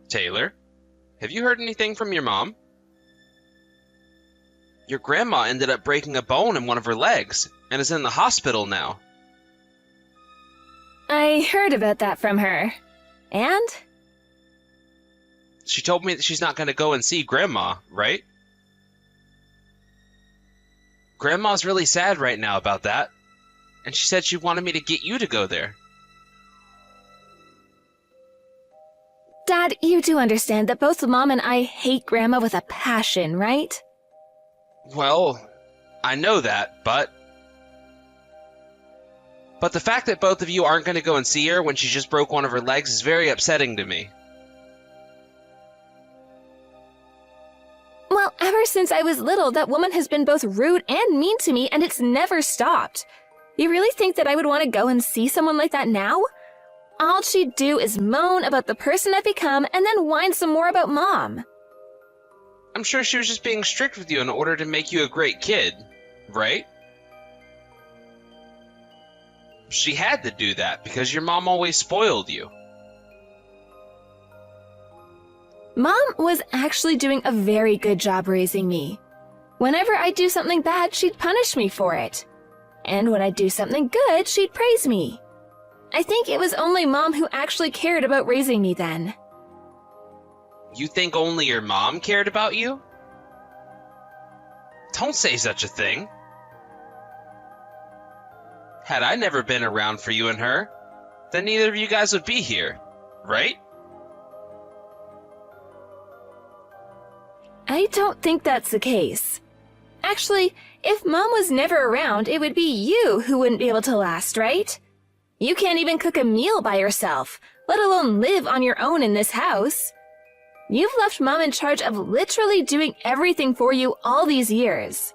Taylor, have you heard anything from your mom? Your grandma ended up breaking a bone in one of her legs and is in the hospital now. I heard about that from her. And? She told me that she's not going to go and see Grandma, right? Grandma's really sad right now about that, and she said she wanted me to get you to go there. Dad, you do understand that both Mom and I hate Grandma with a passion, right? Well, I know that, but the fact that both of you aren't going to go and see her when she just broke one of her legs is very upsetting to me. Well, ever since I was little, that woman has been both rude and mean to me, and it's never stopped. You really think that I would want to go and see someone like that now? All she'd do is moan about the person I've become and then whine some more about Mom. I'm sure she was just being strict with you in order to make you a great kid, right? She had to do that because your mom always spoiled you. Mom was actually doing a very good job raising me. Whenever I'd do something bad, she'd punish me for it. And when I'd do something good, she'd praise me. I think it was only Mom who actually cared about raising me then. You think only your mom cared about you? Don't say such a thing. Had I never been around for you and her, then neither of you guys would be here, right? I don't think that's the case. Actually, if Mom was never around, it would be you who wouldn't be able to last, right? You can't even cook a meal by yourself, let alone live on your own in this house. You've left Mom in charge of literally doing everything for you all these years.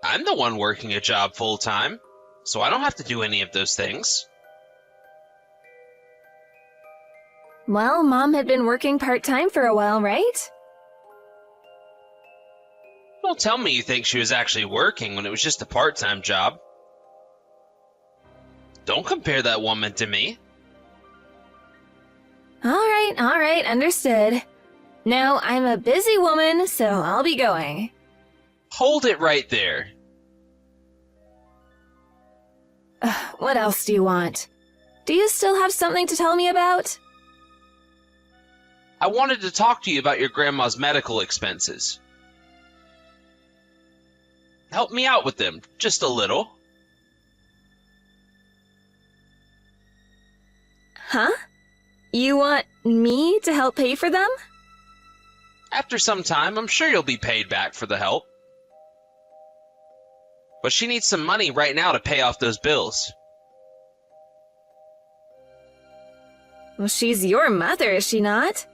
I'm the one working a job full-time, so I don't have to do any of those things. Well, Mom had been working part-time for a while, right? Don't tell me you think she was actually working when it was just a part-time job. Don't compare that woman to me. All right, understood. Now, I'm a busy woman, so I'll be going. Hold it right there. What else do you want? Do you still have something to tell me about? I wanted to talk to you about your grandma's medical expenses. Help me out with them, just a little. Huh? You want me to help pay for them? After some time, I'm sure you'll be paid back for the help. But she needs some money right now to pay off those bills. Well, she's your mother, is she not?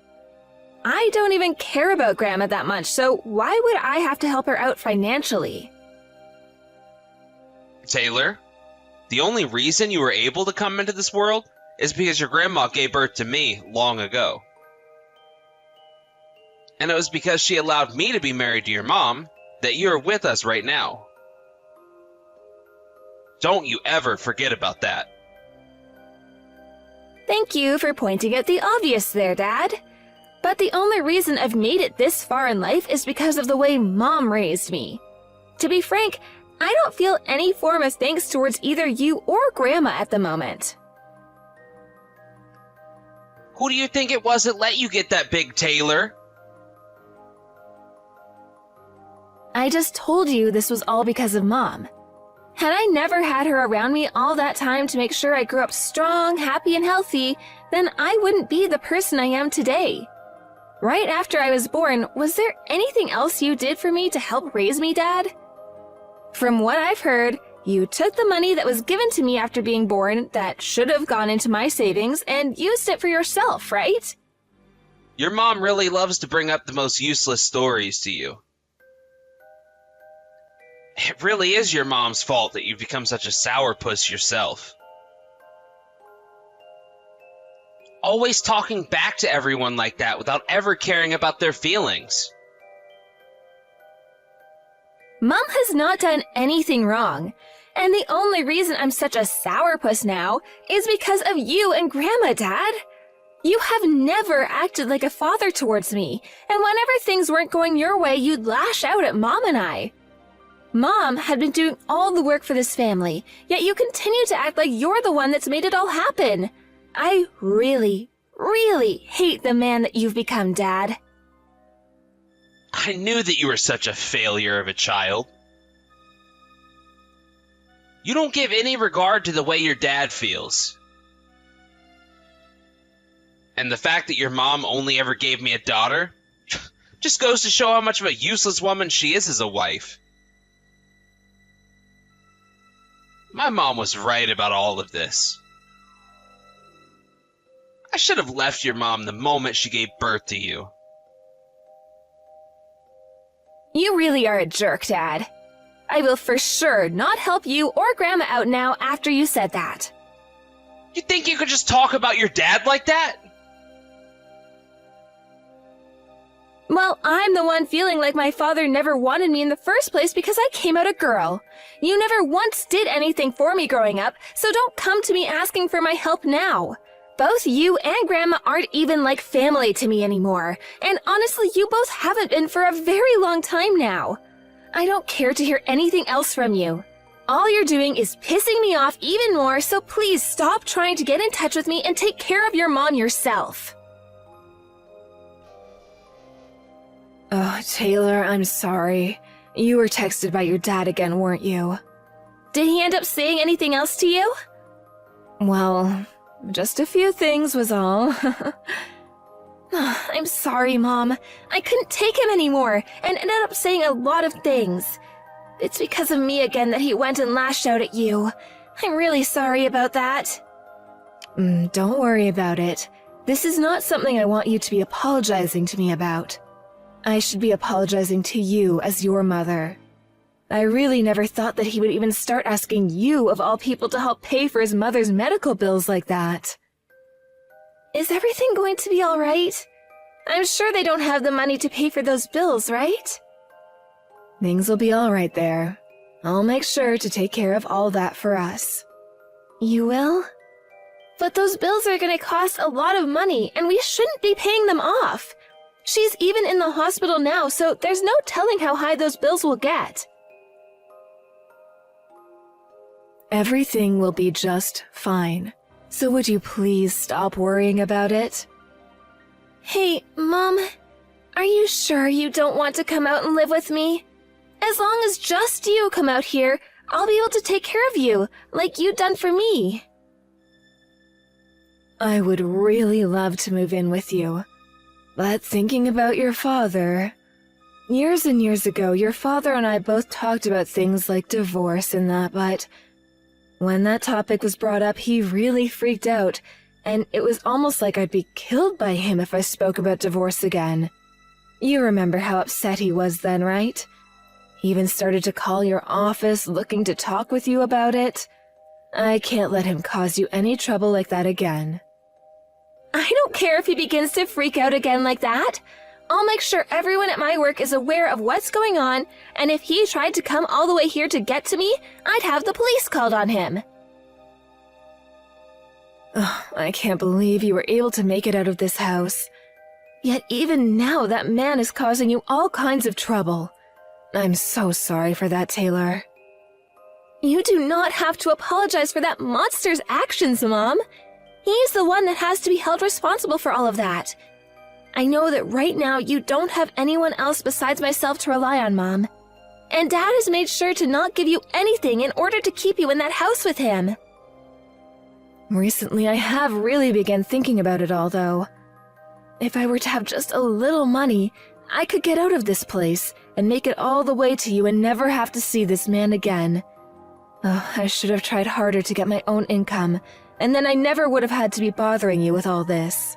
I don't even care about Grandma that much, so why would I have to help her out financially? Taylor, the only reason you were able to come into this world is because your grandma gave birth to me long ago. And it was because she allowed me to be married to your mom that you're with us right now. Don't you ever forget about that. Thank you for pointing out the obvious there, Dad. But the only reason I've made it this far in life is because of the way Mom raised me. To be frank, I don't feel any form of thanks towards either you or Grandma at the moment. Who do you think it was that let you get that big, Taylor? I just told you this was all because of Mom. Had I never had her around me all that time to make sure I grew up strong, happy, and healthy, then I wouldn't be the person I am today. Right after I was born, was there anything else you did for me to help raise me, Dad? From what I've heard, you took the money that was given to me after being born that should have gone into my savings and used it for yourself, right? Your mom really loves to bring up the most useless stories to you. It really is your mom's fault that you've become such a sourpuss yourself. Always talking back to everyone like that without ever caring about their feelings. Mom has not done anything wrong, and the only reason I'm such a sourpuss now is because of you and Grandma, Dad. You have never acted like a father towards me, and whenever things weren't going your way, you'd lash out at Mom and I. Mom had been doing all the work for this family, yet you continue to act like you're the one that's made it all happen. I really, really hate the man that you've become, Dad. I knew that you were such a failure of a child. You don't give any regard to the way your dad feels. And the fact that your mom only ever gave me a daughter just goes to show how much of a useless woman she is as a wife. My mom was right about all of this. I should have left your mom the moment she gave birth to you. You really are a jerk, Dad. I will for sure not help you or Grandma out now after you said that. You think you could just talk about your dad like that? Well, I'm the one feeling like my father never wanted me in the first place because I came out a girl. You never once did anything for me growing up, so don't come to me asking for my help now. Both you and Grandma aren't even like family to me anymore, and honestly, you both haven't been for a very long time now. I don't care to hear anything else from you. All you're doing is pissing me off even more, so please stop trying to get in touch with me and take care of your mom yourself. Oh, Taylor, I'm sorry. You were texted by your dad again, weren't you? Did he end up saying anything else to you? Well, just a few things was all. I'm sorry, Mom. I couldn't take him anymore and ended up saying a lot of things. It's because of me again that he went and lashed out at you. I'm really sorry about that. Don't worry about it. This is not something I want you to be apologizing to me about. I should be apologizing to you as your mother. I really never thought that he would even start asking you, of all people, to help pay for his mother's medical bills like that. Is everything going to be all right? I'm sure they don't have the money to pay for those bills, right? Things will be all right there. I'll make sure to take care of all that for us. You will? But those bills are going to cost a lot of money, and we shouldn't be paying them off. She's even in the hospital now, so there's no telling how high those bills will get. Everything will be just fine. So would you please stop worrying about it? Hey, Mom, are you sure you don't want to come out and live with me? As long as just you come out here, I'll be able to take care of you, like you've done for me. I would really love to move in with you. But thinking about your father... Years and years ago, your father and I both talked about things like divorce and that, but... When that topic was brought up, he really freaked out, and it was almost like I'd be killed by him if I spoke about divorce again. You remember how upset he was then, right? He even started to call your office looking to talk with you about it. I can't let him cause you any trouble like that again. I don't care if he begins to freak out again like that. I'll make sure everyone at my work is aware of what's going on, and if he tried to come all the way here to get to me, I'd have the police called on him. Oh, I can't believe you were able to make it out of this house. Yet even now, that man is causing you all kinds of trouble. I'm so sorry for that, Taylor. You do not have to apologize for that monster's actions, Mom. He's the one that has to be held responsible for all of that. I know that right now you don't have anyone else besides myself to rely on, Mom. And Dad has made sure to not give you anything in order to keep you in that house with him. Recently, I have really begun thinking about it all, though. If I were to have just a little money, I could get out of this place and make it all the way to you and never have to see this man again. Oh, I should have tried harder to get my own income, and then I never would have had to be bothering you with all this.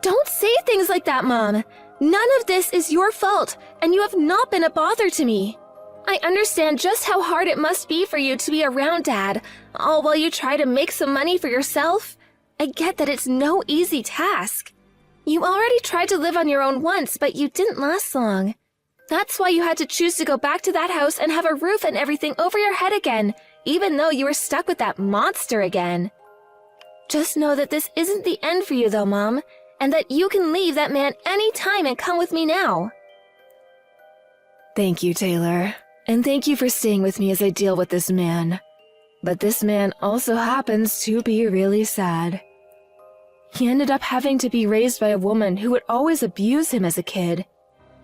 Don't say things like that, Mom. None of this is your fault, and you have not been a bother to me. I understand just how hard it must be for you to be around Dad, all while you try to make some money for yourself. I get that it's no easy task. You already tried to live on your own once, but you didn't last long. That's why you had to choose to go back to that house and have a roof and everything over your head again, even though you were stuck with that monster again. Just know that this isn't the end for you though, Mom, and that you can leave that man any time and come with me now. Thank you, Taylor. And thank you for staying with me as I deal with this man. But this man also happens to be really sad. He ended up having to be raised by a woman who would always abuse him as a kid.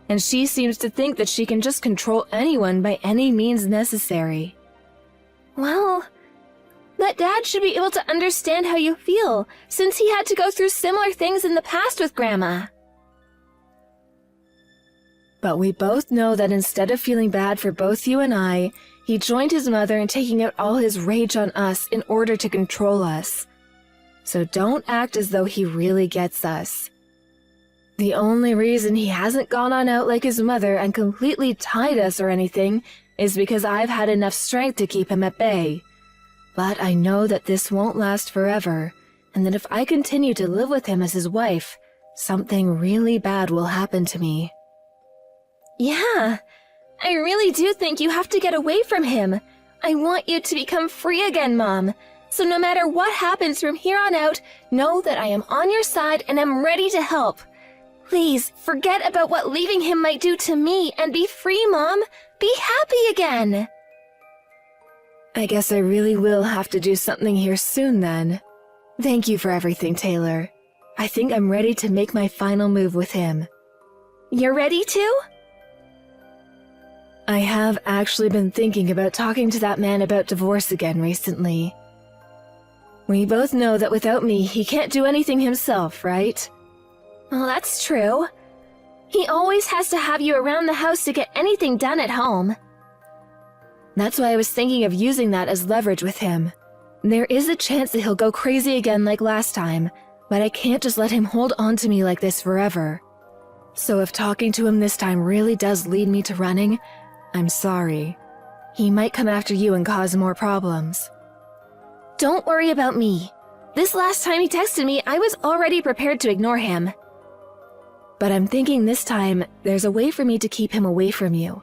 And she seems to think that she can just control anyone by any means necessary. Well, that Dad should be able to understand how you feel, since he had to go through similar things in the past with Grandma. But we both know that instead of feeling bad for both you and I, he joined his mother in taking out all his rage on us in order to control us. So don't act as though he really gets us. The only reason he hasn't gone on out like his mother and completely tied us or anything is because I've had enough strength to keep him at bay. But I know that this won't last forever, and that if I continue to live with him as his wife, something really bad will happen to me. Yeah, I really do think you have to get away from him. I want you to become free again, Mom. So no matter what happens from here on out, know that I am on your side and am ready to help. Please, forget about what leaving him might do to me and be free, Mom. Be happy again. I guess I really will have to do something here soon then. Thank you for everything, Taylor. I think I'm ready to make my final move with him. You're ready to? I have actually been thinking about talking to that man about divorce again recently. We both know that without me, he can't do anything himself, right? Well, that's true. He always has to have you around the house to get anything done at home. That's why I was thinking of using that as leverage with him. There is a chance that he'll go crazy again like last time, but I can't just let him hold on to me like this forever. So if talking to him this time really does lead me to running, I'm sorry. He might come after you and cause more problems. Don't worry about me. This last time he texted me, I was already prepared to ignore him. But I'm thinking this time, there's a way for me to keep him away from you.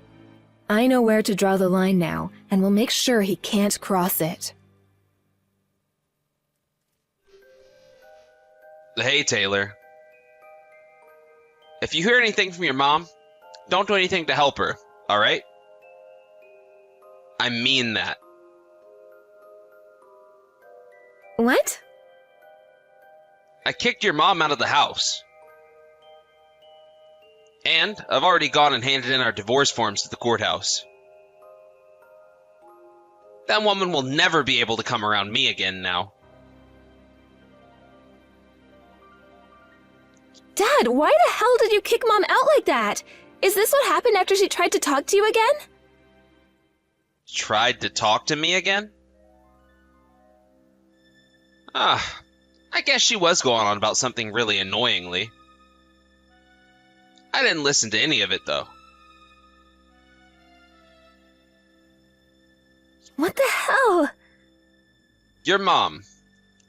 I know where to draw the line now, and will make sure he can't cross it. Hey, Taylor. If you hear anything from your mom, don't do anything to help her, alright? I mean that. What? I kicked your mom out of the house. And I've already gone and handed in our divorce forms to the courthouse. That woman will never be able to come around me again now. Dad, why the hell did you kick Mom out like that? Is this what happened after she tried to talk to you again? Tried to talk to me again? I guess she was going on about something really annoyingly. I didn't listen to any of it, though. What the hell? Your mom.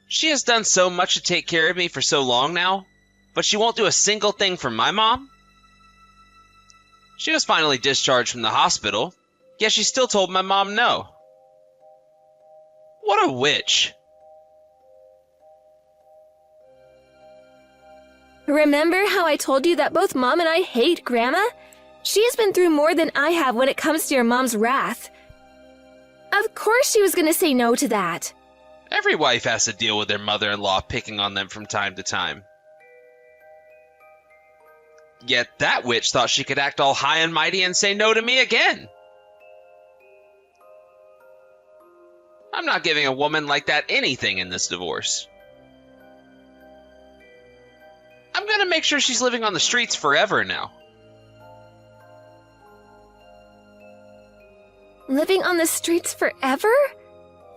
She has done so much to take care of me for so long now, but she won't do a single thing for my mom? She was finally discharged from the hospital, yet she still told my mom no. What a witch. Remember how I told you that both Mom and I hate Grandma? She has been through more than I have when it comes to your mom's wrath. Of course she was going to say no to that. Every wife has to deal with their mother-in-law picking on them from time to time. Yet that witch thought she could act all high and mighty and say no to me again. I'm not giving a woman like that anything in this divorce. I'm gonna make sure she's living on the streets forever now. Living on the streets forever?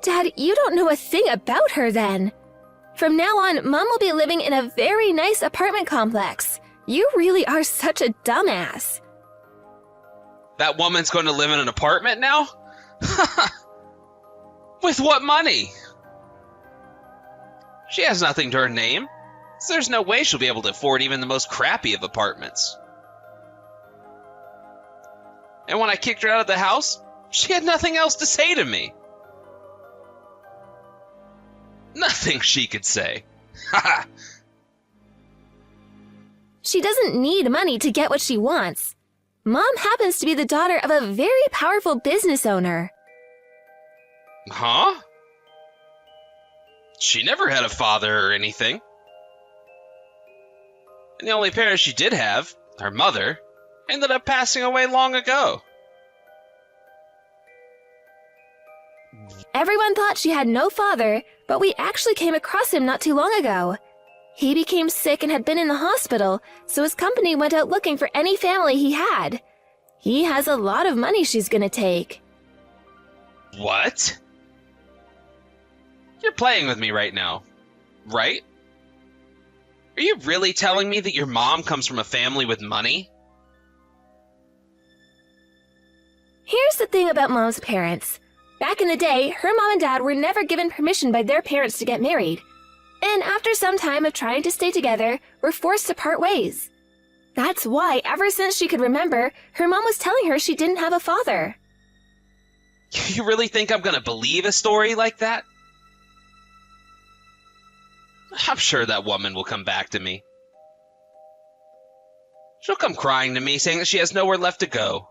Dad, you don't know a thing about her then. From now on, Mom will be living in a very nice apartment complex. You really are such a dumbass. That woman's going to live in an apartment now? With what money? She has nothing to her name, so there's no way she'll be able to afford even the most crappy of apartments. And when I kicked her out of the house, she had nothing else to say to me. Nothing she could say. Haha. She doesn't need money to get what she wants. Mom happens to be the daughter of a very powerful business owner. Huh? She never had a father or anything. And the only parent she did have, her mother, ended up passing away long ago. Everyone thought she had no father, but we actually came across him not too long ago. He became sick and had been in the hospital, so his company went out looking for any family he had. He has a lot of money she's gonna take. What? You're playing with me right now, right? Are you really telling me that your mom comes from a family with money? Here's the thing about Mom's parents. Back in the day, her mom and dad were never given permission by their parents to get married. And after some time of trying to stay together, were forced to part ways. That's why, ever since she could remember, her mom was telling her she didn't have a father. You really think I'm gonna believe a story like that? I'm sure that woman will come back to me. She'll come crying to me, saying that she has nowhere left to go.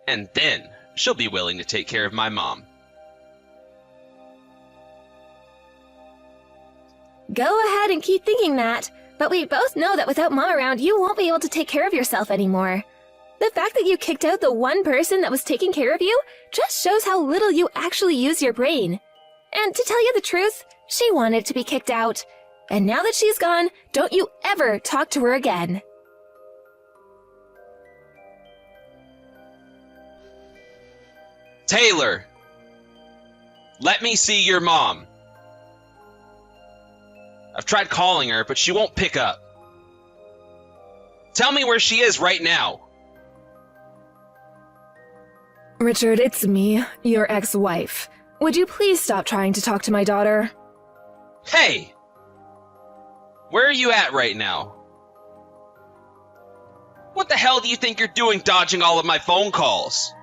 And then she'll be willing to take care of my mom. Go ahead and keep thinking that, but we both know that without Mom around, you won't be able to take care of yourself anymore. The fact that you kicked out the one person that was taking care of you just shows how little you actually use your brain. And to tell you the truth, she wanted to be kicked out. And now that she's gone, don't you ever talk to her again. Taylor! Let me see your mom. I've tried calling her, but she won't pick up. Tell me where she is right now. Richard, it's me, your ex-wife. Would you please stop trying to talk to my daughter? Hey! Where are you at right now? What the hell do you think you're doing dodging all of my phone calls?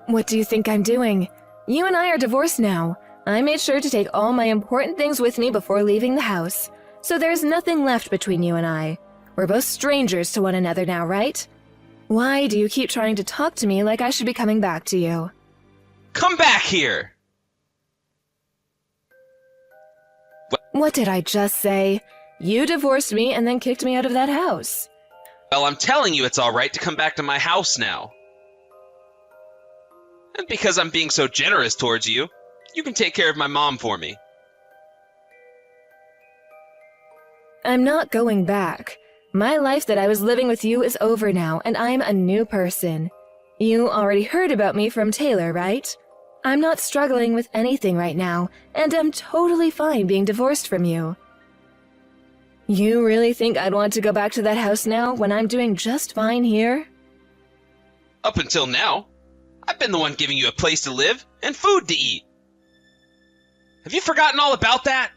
What do you think I'm doing? You and I are divorced now. I made sure to take all my important things with me before leaving the house. So there's nothing left between you and I. We're both strangers to one another now, right? Why do you keep trying to talk to me like I should be coming back to you? Come back here! What did I just say? You divorced me and then kicked me out of that house. Well, I'm telling you it's alright to come back to my house now. And because I'm being so generous towards you, you can take care of my mom for me. I'm not going back. My life that I was living with you is over now, and I'm a new person. You already heard about me from Taylor, right? I'm not struggling with anything right now, and I'm totally fine being divorced from you. You really think I'd want to go back to that house now when I'm doing just fine here? Up until now, I've been the one giving you a place to live and food to eat. Have you forgotten all about that?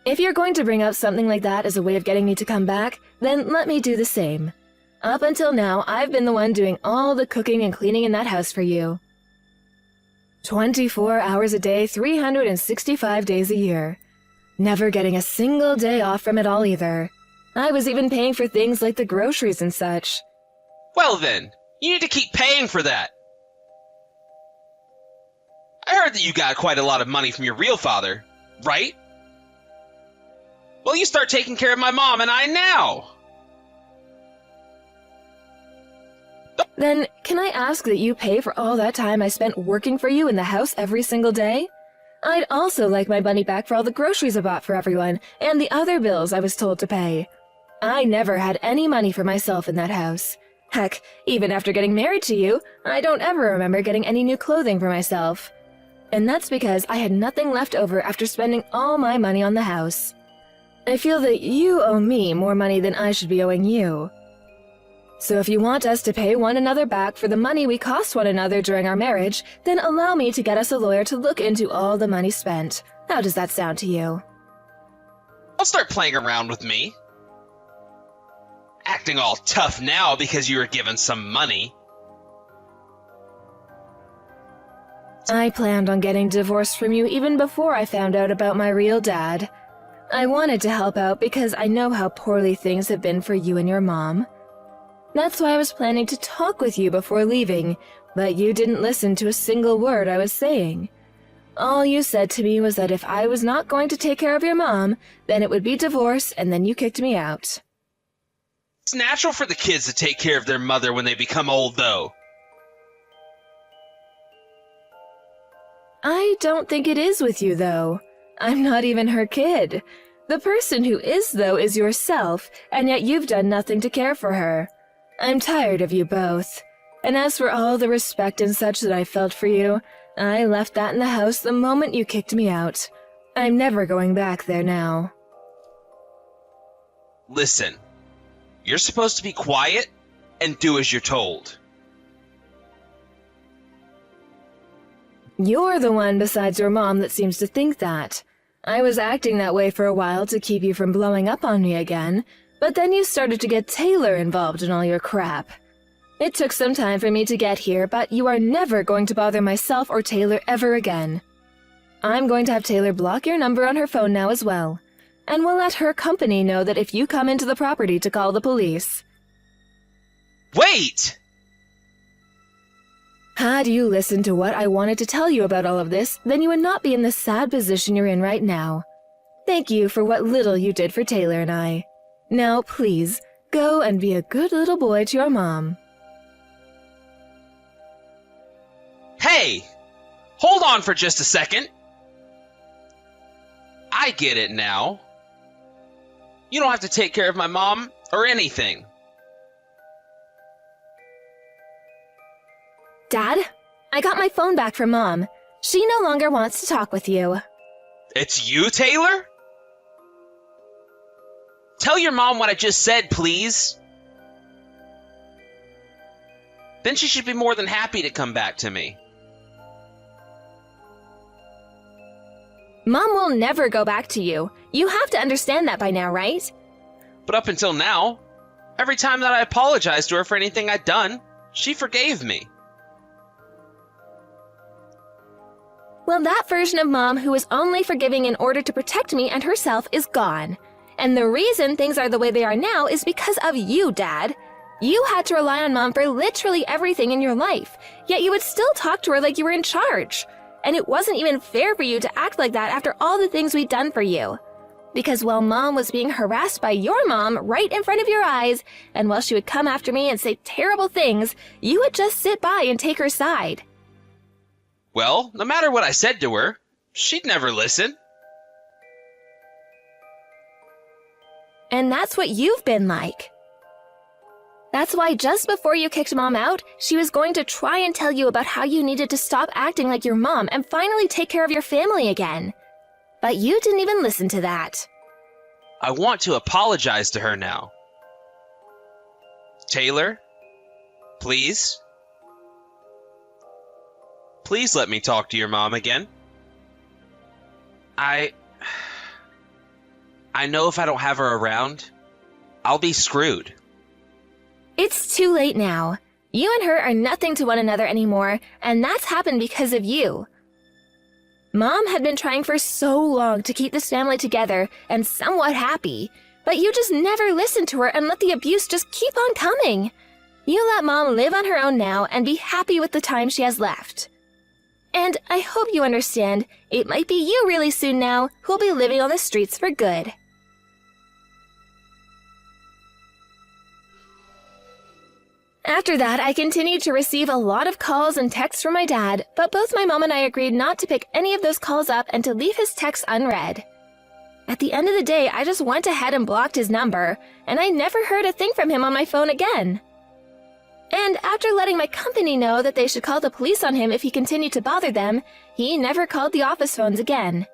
If you're going to bring up something like that as a way of getting me to come back, then let me do the same. Up until now, I've been the one doing all the cooking and cleaning in that house for you. 24 hours a day, 365 days a year. Never getting a single day off from it all either. I was even paying for things like the groceries and such. Well then, you need to keep paying for that. I heard that you got quite a lot of money from your real father, right? Well, you start taking care of my mom and I now. Then, can I ask that you pay for all that time I spent working for you in the house every single day? I'd also like my money back for all the groceries I bought for everyone, and the other bills I was told to pay. I never had any money for myself in that house. Heck, even after getting married to you, I don't ever remember getting any new clothing for myself. And that's because I had nothing left over after spending all my money on the house. I feel that you owe me more money than I should be owing you. So if you want us to pay one another back for the money we cost one another during our marriage, then allow me to get us a lawyer to look into all the money spent. How does that sound to you? Don't start playing around with me. Acting all tough now because you were given some money. I planned on getting divorced from you even before I found out about my real dad. I wanted to help out because I know how poorly things have been for you and your mom. That's why I was planning to talk with you before leaving, but you didn't listen to a single word I was saying. All you said to me was that if I was not going to take care of your mom, then it would be divorce, and then you kicked me out. It's natural for the kids to take care of their mother when they become old, though. I don't think it is with you, though. I'm not even her kid. The person who is, though, is yourself, and yet you've done nothing to care for her. I'm tired of you both. And as for all the respect and such that I felt for you, I left that in the house the moment you kicked me out. I'm never going back there now. Listen, you're supposed to be quiet and do as you're told. You're the one besides your mom that seems to think that. I was acting that way for a while to keep you from blowing up on me again, but then you started to get Taylor involved in all your crap. It took some time for me to get here, but you are never going to bother myself or Taylor ever again. I'm going to have Taylor block your number on her phone now as well, and we'll let her company know that if you come into the property to call the police. Wait! Had you listened to what I wanted to tell you about all of this, then you would not be in the sad position you're in right now. Thank you for what little you did for Taylor and I. Now, please, go and be a good little boy to your mom. Hey! Hold on for just a second. I get it now. You don't have to take care of my mom or anything. Dad, I got my phone back from Mom. She no longer wants to talk with you. It's you, Taylor? Tell your mom what I just said, please. Then she should be more than happy to come back to me. Mom will never go back to you. You have to understand that by now, right? But up until now, every time that I apologized to her for anything I'd done, she forgave me. Well, that version of Mom who was only forgiving in order to protect me and herself is gone. And the reason things are the way they are now is because of you, Dad. You had to rely on Mom for literally everything in your life, yet you would still talk to her like you were in charge. And it wasn't even fair for you to act like that after all the things we'd done for you. Because while Mom was being harassed by your mom right in front of your eyes, and while she would come after me and say terrible things, you would just sit by and take her side. Well, no matter what I said to her, she'd never listen. And that's what you've been like. That's why just before you kicked Mom out, she was going to try and tell you about how you needed to stop acting like your mom and finally take care of your family again. But you didn't even listen to that. I want to apologize to her now. Taylor, please? Please let me talk to your mom again. I know if I don't have her around, I'll be screwed. It's too late now. You and her are nothing to one another anymore, and that's happened because of you. Mom had been trying for so long to keep this family together and somewhat happy, but you just never listened to her and let the abuse just keep on coming. You let Mom live on her own now and be happy with the time she has left. And I hope you understand, it might be you really soon now who'll be living on the streets for good. After that, I continued to receive a lot of calls and texts from my dad, but both my mom and I agreed not to pick any of those calls up and to leave his texts unread. At the end of the day, I just went ahead and blocked his number, and I never heard a thing from him on my phone again. And after letting my company know that they should call the police on him if he continued to bother them, he never called the office phones again.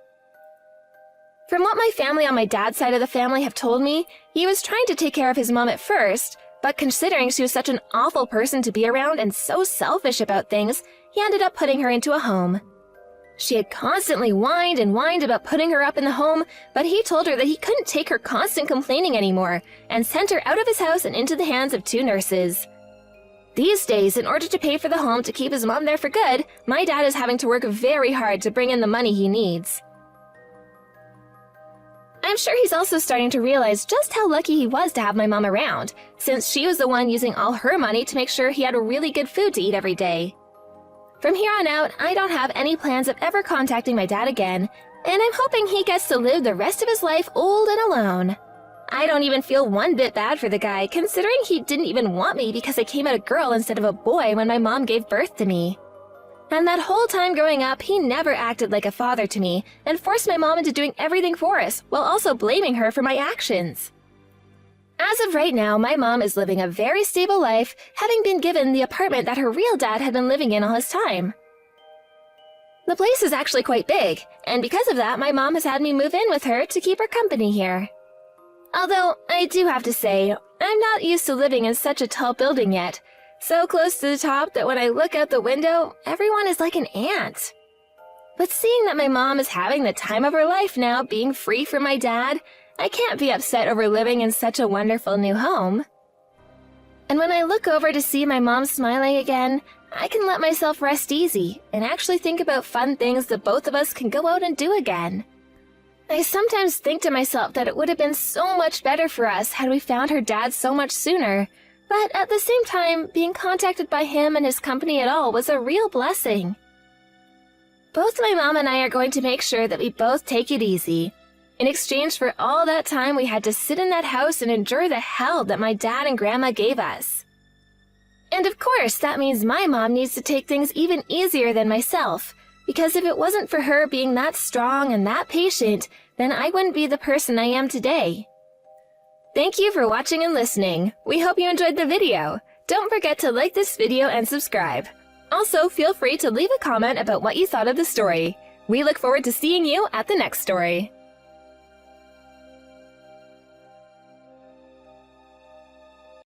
From what my family on my dad's side of the family have told me, he was trying to take care of his mom at first, but considering she was such an awful person to be around and so selfish about things, he ended up putting her into a home. She had constantly whined and whined about putting her up in the home, but he told her that he couldn't take her constant complaining anymore and sent her out of his house and into the hands of 2 nurses. These days, in order to pay for the home to keep his mom there for good, my dad is having to work very hard to bring in the money he needs. I'm sure he's also starting to realize just how lucky he was to have my mom around, since she was the one using all her money to make sure he had really good food to eat every day. From here on out, I don't have any plans of ever contacting my dad again, and I'm hoping he gets to live the rest of his life old and alone. I don't even feel one bit bad for the guy, considering he didn't even want me because I came out a girl instead of a boy when my mom gave birth to me. And that whole time growing up, he never acted like a father to me and forced my mom into doing everything for us, while also blaming her for my actions. As of right now, my mom is living a very stable life, having been given the apartment that her real dad had been living in all his time. The place is actually quite big, and because of that, my mom has had me move in with her to keep her company here. Although, I do have to say, I'm not used to living in such a tall building yet, so close to the top that when I look out the window, everyone is like an ant. But seeing that my mom is having the time of her life now, being free from my dad, I can't be upset over living in such a wonderful new home. And when I look over to see my mom smiling again, I can let myself rest easy and actually think about fun things that both of us can go out and do again. I sometimes think to myself that it would have been so much better for us had we found her dad so much sooner, but at the same time, being contacted by him and his company at all was a real blessing. Both my mom and I are going to make sure that we both take it easy, in exchange for all that time we had to sit in that house and endure the hell that my dad and grandma gave us. And of course, that means my mom needs to take things even easier than myself, because if it wasn't for her being that strong and that patient, then I wouldn't be the person I am today. Thank you for watching and listening. We hope you enjoyed the video. Don't forget to like this video and subscribe. Also, feel free to leave a comment about what you thought of the story. We look forward to seeing you at the next story.